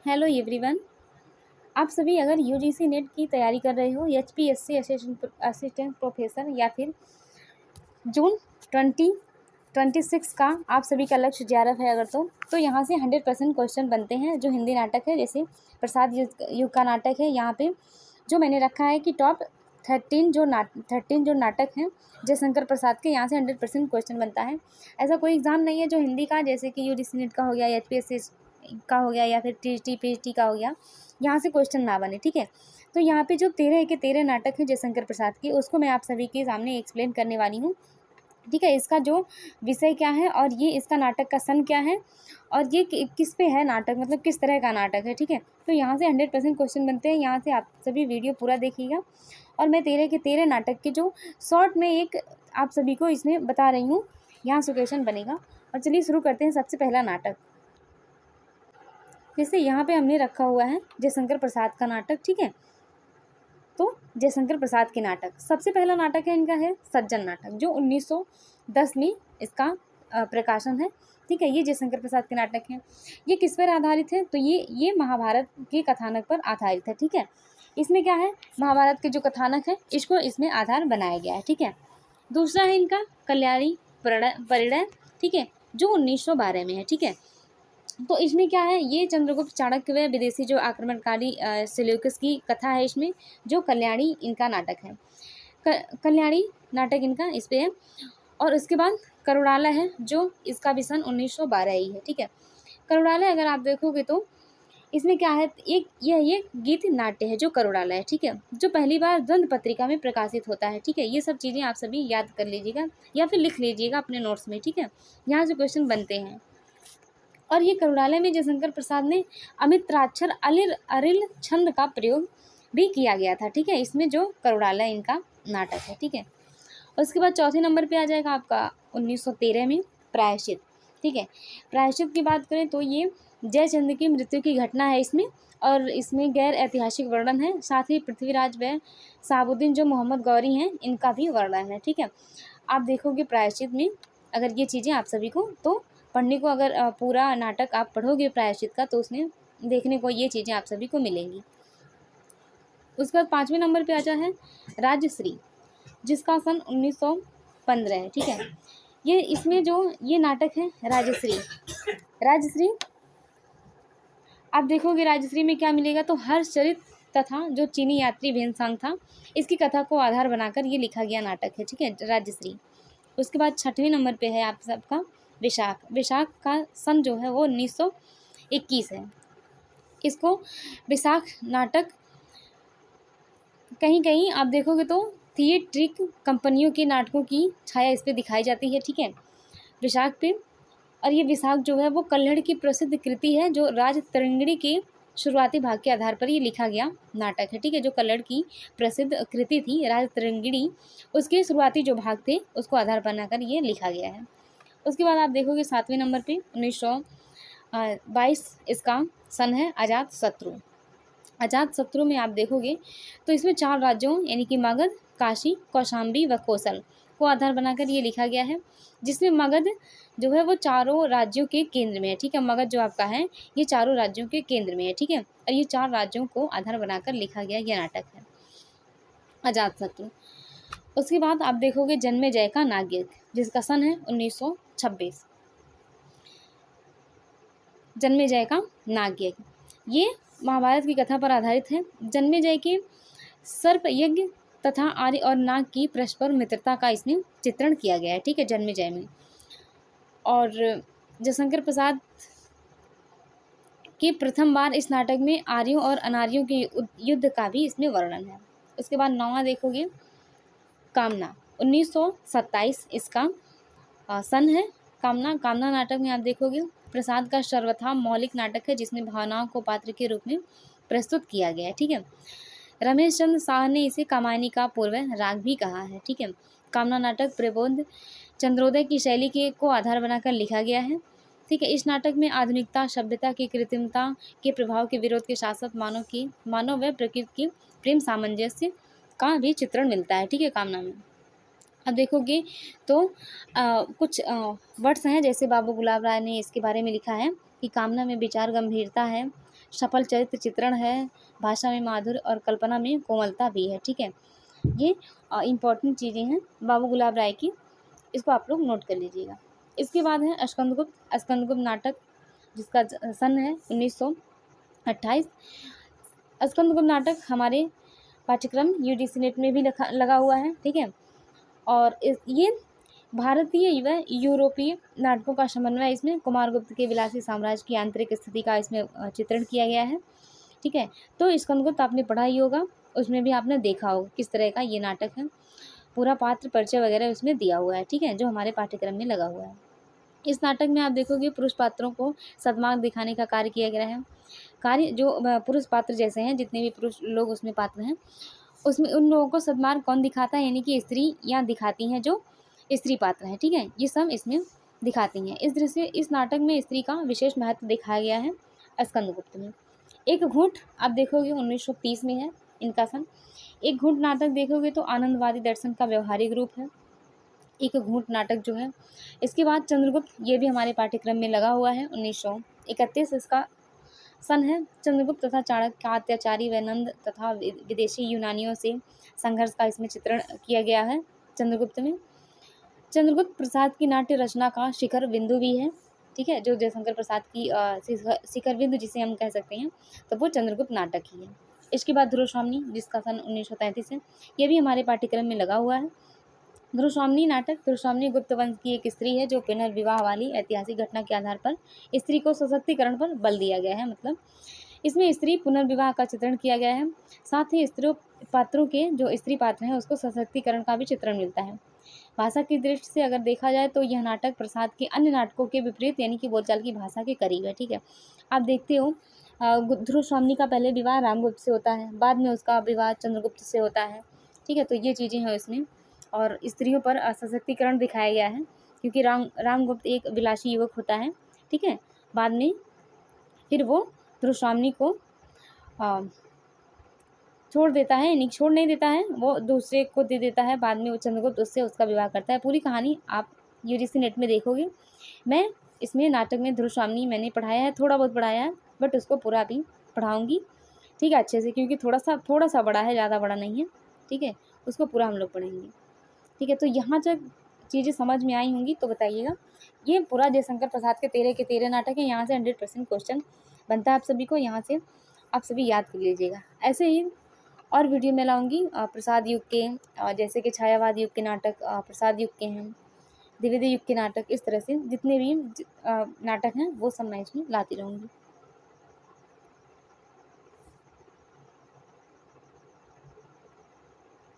Hello everyone. आप सभी अगर यूजीसी नेट की तैयारी कर रहे हो, एचपीएससी असिस्टेंट प्रोफेसर या फिर जून 2026 का आप सभी का लक्ष्य JRF है अगर तो यहाँ से 100% क्वेश्चन बनते हैं। जो हिंदी नाटक है, जैसे प्रसाद युग का नाटक है, यहाँ पे जो मैंने रखा है कि टॉप 13 जो नाटक हैं जयशंकर प्रसाद के, यहाँ से 100% क्वेश्चन बनता है। ऐसा कोई एग्ज़ाम नहीं है जो हिंदी का, जैसे कि यूजीसी नेट का हो गया, एचपीएससी का हो गया या फिर टीटी पीएचडी का हो गया, यहाँ से क्वेश्चन ना बने। ठीक है, तो यहाँ पे जो 13 के 13 नाटक हैं जयशंकर प्रसाद के, उसको मैं आप सभी के सामने एक्सप्लेन करने वाली हूँ। ठीक है, इसका जो विषय क्या है और ये इसका नाटक का सन क्या है और ये किस पे है नाटक, मतलब किस तरह का नाटक है। ठीक है, तो यहाँ से 100% क्वेश्चन बनते हैं। यहाँ से आप सभी वीडियो पूरा देखिएगा और मैं 13 के 13 नाटक के जो शॉर्ट में एक आप सभी को इसमें बता रही हूँ, यहाँ से क्वेश्चन बनेगा। और चलिए शुरू करते हैं। सबसे पहला नाटक, जैसे यहाँ पे हमने रखा हुआ है जयशंकर प्रसाद का नाटक। ठीक है, तो जयशंकर प्रसाद के नाटक, सबसे पहला नाटक है इनका है सज्जन नाटक, जो 1910 में इसका प्रकाशन है। ठीक है, ये जयशंकर प्रसाद के नाटक हैं। ये किस पर आधारित है, तो ये महाभारत के कथानक पर आधारित है। ठीक है, इसमें क्या है, महाभारत के जो कथानक है इसको इसमें आधार बनाया गया है। ठीक है, दूसरा है इनका कल्याणी परिणय। ठीक है, जो 1912 में है। ठीक है, तो इसमें क्या है, ये चंद्रगुप्त चाणक्य व विदेशी जो आक्रमणकारी सेल्यूकस की कथा है इसमें, जो कल्याणी इनका नाटक है। कल्याणी नाटक इनका इस पे है। और उसके बाद करुणालय है, जो इसका भी सन 1912 ही है। ठीक है, करुणालय अगर आप देखोगे तो इसमें क्या है, ये गीत नाट्य है जो करुणालय है। ठीक है, जो पहली बार द्वंद पत्रिका में प्रकाशित होता है। ठीक है, ये सब चीज़ें आप सभी याद कर लीजिएगा या फिर लिख लीजिएगा अपने नोट्स में। ठीक है, यहाँ से क्वेश्चन बनते हैं। और ये करुणालय में जयशंकर प्रसाद ने अमित्राक्षर अरिल छंद का प्रयोग भी किया गया था। ठीक है, इसमें जो करुणालय इनका नाटक है। ठीक है, उसके बाद चौथे नंबर पे आ जाएगा आपका 1913 में प्रायश्चित। ठीक है, प्रायश्चित की बात करें तो ये जयचंद की मृत्यु की घटना है इसमें, और इसमें गैर ऐतिहासिक वर्णन है। साथ ही पृथ्वीराज व साबुद्दीन जो मोहम्मद गौरी हैं, इनका भी वर्णन है। ठीक है, आप देखोगे प्रायश्चित में अगर ये चीज़ें आप सभी को तो पढ़ने को, अगर पूरा नाटक आप पढ़ोगे प्रायश्चित का, तो उसमें देखने को ये चीज़ें आप सभी को मिलेंगी। उसके बाद पाँचवें नंबर पे आता है राजश्री, जिसका सन 1915 है। ठीक है, ये इसमें जो ये नाटक है राजश्री आप देखोगे राजश्री में क्या मिलेगा, तो हर्षचरित तथा जो चीनी यात्री भेनसांग था, इसकी कथा को आधार बनाकर ये लिखा गया नाटक है। ठीक है, राजश्री। उसके बाद छठवें नंबर पे है आप सबका विशाख का सन जो है वो 1921 है। इसको विशाख नाटक कहीं कहीं आप देखोगे तो थिएट्रिक कंपनियों के नाटकों की छाया इस पर दिखाई जाती है। ठीक है, विशाख पे। और ये विशाख जो है वो कल्हड़ की प्रसिद्ध कृति है, जो राज तरंगिणी के शुरुआती भाग के आधार पर ये लिखा गया नाटक है। ठीक है, जो कल्हड़ की प्रसिद्ध कृति थी राज तरंगिणी, उसके शुरुआती जो भाग थे उसको आधार बनाकर ये लिखा गया है। उसके बाद आप देखोगे सातवें नंबर पे 1922 इसका सन है अजात शत्रु में आप देखोगे तो इसमें 4 राज्यों यानी कि मगध, काशी, कौशाम्बी व कोसल को आधार बनाकर ये लिखा गया है, जिसमें मगध जो है वो चारों राज्यों के केंद्र में है। ठीक है, मगध जो आपका है ये चारों राज्यों के केंद्र में है। ठीक है, और ये 4 राज्यों को आधार बनाकर लिखा गया यह नाटक है अजात शत्रु। उसके बाद आप देखोगे जन्मेजय का नागयज्ञ, जिसका सन है 1926। जन्मेजय का नागयज्ञ ये महाभारत की कथा पर आधारित है। जन्मेजय के सर्प यज्ञ तथा आर्य और नाग की परस्पर मित्रता का इसमें चित्रण किया गया है। ठीक है, जन्मेजय में। और जयशंकर प्रसाद के प्रथम बार इस नाटक में आर्यों और अनार्यों के युद्ध का भी इसमें वर्णन है। उसके बाद 9वां देखोगे कामना, 1927 इसका सन है। कामना नाटक में आप देखोगे प्रसाद का सर्वथा मौलिक नाटक है, जिसमें भावनाओं को पात्र के रूप में प्रस्तुत किया गया है। ठीक है, रमेश चंद्र शाह ने इसे कामायनी का पूर्व राग भी कहा है। ठीक है, कामना नाटक प्रबोध चंद्रोदय की शैली के को आधार बनाकर लिखा गया है। ठीक है, इस नाटक में आधुनिकता, सभ्यता की कृत्रिमता के प्रभाव के विरोध के साथ साथ मानव व प्रकृति की प्रेम सामंजस्य का भी चित्रण मिलता है। ठीक है, कामना में अब देखोगे तो कुछ वर्ड्स हैं, जैसे बाबू गुलाब राय ने इसके बारे में लिखा है कि कामना में विचार गंभीरता है, सफल चरित्र चित्रण है, भाषा में माधुर्य और कल्पना में कोमलता भी है। ठीक है, ये इम्पॉर्टेंट चीज़ें हैं बाबू गुलाब राय की, इसको आप लोग नोट कर लीजिएगा। इसके बाद है स्कंदगुप्त। स्कंदगुप्त नाटक जिसका सन है 1928। स्कंदगुप्त नाटक हमारे पाठ्यक्रम यूजीसी नेट में भी लगा हुआ है। ठीक है, और ये भारतीय व यूरोपीय नाटकों का समन्वय, इसमें कुमारगुप्त के विलासी साम्राज्य की आंतरिक स्थिति का इसमें चित्रण किया गया है। ठीक है, तो स्कंदगुप्त आपने पढ़ा ही होगा, उसमें भी आपने देखा होगा किस तरह का ये नाटक है। पूरा पात्र परिचय वगैरह उसमें दिया हुआ है। ठीक है, जो हमारे पाठ्यक्रम में लगा हुआ है। इस नाटक में आप देखोगे पुरुष पात्रों को सद्मार्ग दिखाने का कार्य किया गया है। कार्य जो पुरुष पात्र जैसे हैं, जितने भी पुरुष लोग उसमें पात्र हैं, उसमें उन लोगों को सद्मार्ग कौन दिखाता है, यानी कि स्त्री या दिखाती हैं जो स्त्री पात्र हैं। ठीक है, ये सब इसमें दिखाती हैं। इस दृश्य इस नाटक में स्त्री का विशेष महत्व दिखाया गया है स्कंदगुप्त में। एक घूंट आप देखोगे 1930 में है इनका सन। एक घूंट नाटक देखोगे तो आनंदवादी दर्शन का व्यवहारिक रूप है एक घूंट नाटक जो है। इसके बाद चंद्रगुप्त, ये भी हमारे पाठ्यक्रम में लगा हुआ है 1931 इसका सन है। चंद्रगुप्त तथा चाणक्य का अत्याचारी व नंद तथा विदेशी यूनानियों से संघर्ष का इसमें चित्रण किया गया है चंद्रगुप्त में। चंद्रगुप्त प्रसाद की नाट्य रचना का शिखर बिंदु भी है। ठीक है, जो जयशंकर प्रसाद की शिखर बिंदु जिसे हम कह सकते हैं, तो वो चंद्रगुप्त नाटक ही है। इसके बाद ध्रुवस्वामिनी जिसका सन 1933 है, ये भी हमारे पाठ्यक्रम में लगा हुआ है। ध्रुवस्वामिनी नाटक, ध्रुवस्वामिनी गुप्त वंश की एक स्त्री है जो पुनर्विवाह वाली ऐतिहासिक घटना के आधार पर स्त्री को सशक्तिकरण पर बल दिया गया है। मतलब इसमें स्त्री पुनर्विवाह का चित्रण किया गया है। साथ ही स्त्री पात्रों के जो स्त्री पात्र हैं उसको सशक्तिकरण का भी चित्रण मिलता है। भाषा की दृष्टि से अगर देखा जाए तो यह नाटक प्रसाद के अन्य नाटकों के विपरीत, यानी कि बोलचाल की भाषा के करीब है। ठीक है, आप देखते हो ध्रुवस्वामिनी का पहले विवाह रामगुप्त से होता है, बाद में उसका विवाह चंद्रगुप्त से होता है। ठीक है, तो ये चीज़ें हैं इसमें, और स्त्रियों पर सशक्तिकरण दिखाया गया है क्योंकि रामगुप्त एक विलासी युवक होता है। ठीक है, बाद में फिर वो ध्रुवस्वामिनी को छोड़ देता है, यानी छोड़ नहीं देता है, वो दूसरे को दे देता है। बाद में वो चंद्रगुप्त उससे उसका विवाह करता है। पूरी कहानी आप यूजीसी नेट में देखोगे। मैं इसमें नाटक में ध्रुवस्वामिनी मैंने पढ़ाया है, थोड़ा बहुत पढ़ाया है, बट उसको पूरा भी पढ़ाऊँगी। ठीक है, अच्छे से, क्योंकि थोड़ा सा बड़ा है, ज़्यादा बड़ा नहीं है। ठीक है, उसको पूरा हम लोग पढ़ेंगे। ठीक है, तो यहाँ जब चीज़ें समझ में आई होंगी तो बताइएगा। ये पूरा जयशंकर प्रसाद के 13 नाटक हैं। यहाँ से 100% क्वेश्चन बनता है आप सभी को, यहाँ से आप सभी याद कर लीजिएगा। ऐसे ही और वीडियो में लाऊंगी प्रसाद युग के, जैसे कि छायावाद युग के नाटक प्रसाद युग के हैं, द्विवेदी युग के नाटक, इस तरह से जितने भी नाटक हैं वो सब मैं इसमें लाती रहूँगी।